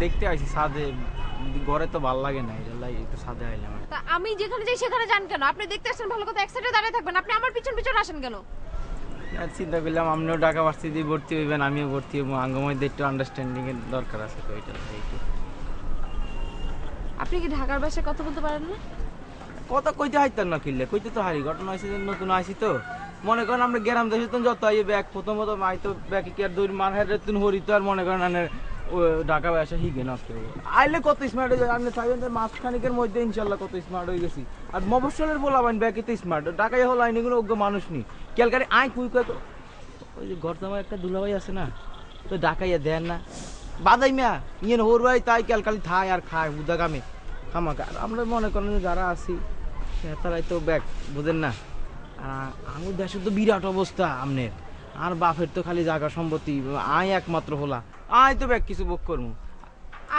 দেখতে আইছি ছাদে, ঘরে তো ভালো লাগে না, এটাই একটু ছাদে আইলাম। তা আমি যেখানে যাই সেখানে যান কেন? আপনি দেখতে আসছেন ভালো কথা, এক সাইডে দাঁড়িয়ে থাকবেন, আপনি আমার পিছন পিছন আসেন কেন? চিন্তা করলাম আপনিও ঢাকা ভার্সিটি ভর্তি হইবেন, আমিও ভর্তি হবো, আঙ্গমধ্যে একটু আন্ডারস্ট্যান্ডিং এর দরকার আছে, তো এটা একটু। আপনি কি ঢাকার ভাষায় কথা বলতে পারেন না? কথা কইতে হাইতাম না, কিনলে কইতে তো হারি। ঘটনা হয়েছে যে নতুন আইসি তো, মনে করেন আমরা গ্রাম দেশে তো যত আই ব্যাগ প্রথম আই তো ব্যাগ কি আর দুই মার হেরে তুন হরি, তো আর মনে করেন ঢাকা ভাষা হিগে নষ্ট হয়ে আইলে কত স্মার্ট হয়ে যায়। আপনি থাকবেন মাঝখানিকের মধ্যে ইনশাল্লাহ কত স্মার্ট হয়ে গেছি। আর মফস্বলের বলাবেন ব্যাগে তো স্মার্ট, ঢাকায় হলো আইনি কোনো অজ্ঞ মানুষ নি ক্যালকারি আই কুই কত। ওই যে ঘর জামাই একটা দুলাভাই আছে না, তো ঢাকাইয়া দেন না বাদাই মিয়া ইয়ে হোর ভাই, তাই ক্যালকালি থায় আর খায় উদা গামে খামাকা। আমরা মনে করেন যারা আছি তারাই তো ব্যাগ বুঝেন না। আমার দেশের তো বিরাট অবস্থা আমনের, আর বাপের তো খালি জায়গা সম্পত্তি, আয় একমাত্র হলা, আয় তো ব্যাগ কিছু বুক করবো।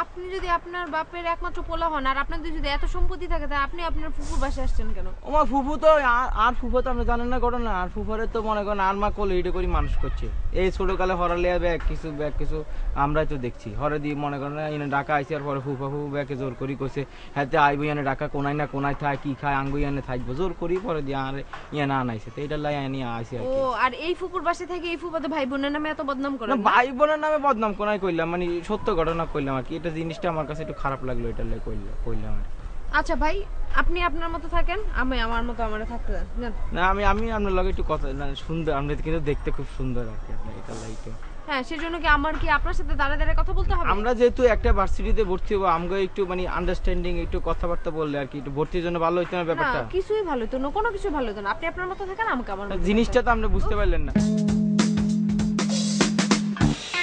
আপনি যদি আপনার বাপের একমাত্র পোলা হন আর আপনাদের যদি এত সম্পত্তি থাকে, তাহলে আপনি আপনার ফুফুর বাসায় আসছেন কেন? আমার ফুফু তো আর ফুফু তো আপনি জানেন না ঘটনা, আর ফুফারে তো মনে করেন আর মা কোলে হিটে করে মানুষ করছে। এই ছোটকালে হরালে ব্যাগ কিছু আমরাই তো দেখছি হরে দিয়ে মনে করেন এনে ডাকা আইসি, আর পরে ফুফু ব্যাগে জোর করি করছে হাতে আইব এনে ডাকা কোনায় না কোনায় থায় কি খায় আঙ্গুই এনে থাকবো জোর করি, পরে দিয়ে আর ইয়ে না আনাইছে, তো এইটার লাই আনি আইসি আর কি। ও আর এই ফুফুর বাসায় থেকে এই ফুফাতে ভাই বোনের নামে এত বদনাম করেন না? ভাই বোনের নামে বদনাম কোনায় কইলাম, মানে সত্য ঘটনা কইলাম আর কি। এটা জিনিসটা আমার কাছে একটু খারাপ লাগলো, এটা লাই কইলাম আর কি। আচ্ছা ভাই, আপনি আপনার মতো থাকেন, আমি আমার মতো আমারে থাকতে দেন। না আমি আপনার লগে একটু কথা না, সুন্দর আপনি কিন্তু দেখতে খুব সুন্দর আর কি, আপনি এটা লাইটো। হ্যাঁ, সেজন্য কি আমার কি আপনার সাথে দাঁড়া দাঁড়া কথা বলতে হবে? আমরা যেহেতু একটা ভার্সিটিতে ভর্তি হবো, আমাকে একটু মানে আন্ডারস্ট্যান্ডিং একটু কথাবার্তা বললে আর কি, একটু ভর্তির জন্য ভালো হইতো না ব্যাপারটা? কিছুই ভালো হতো না, কোনো কিছু ভালো হতো না। আপনি আপনার মতো থাকেন, আমাকে আমার মতো জিনিসটা তো আপনি বুঝতে পারলেন না।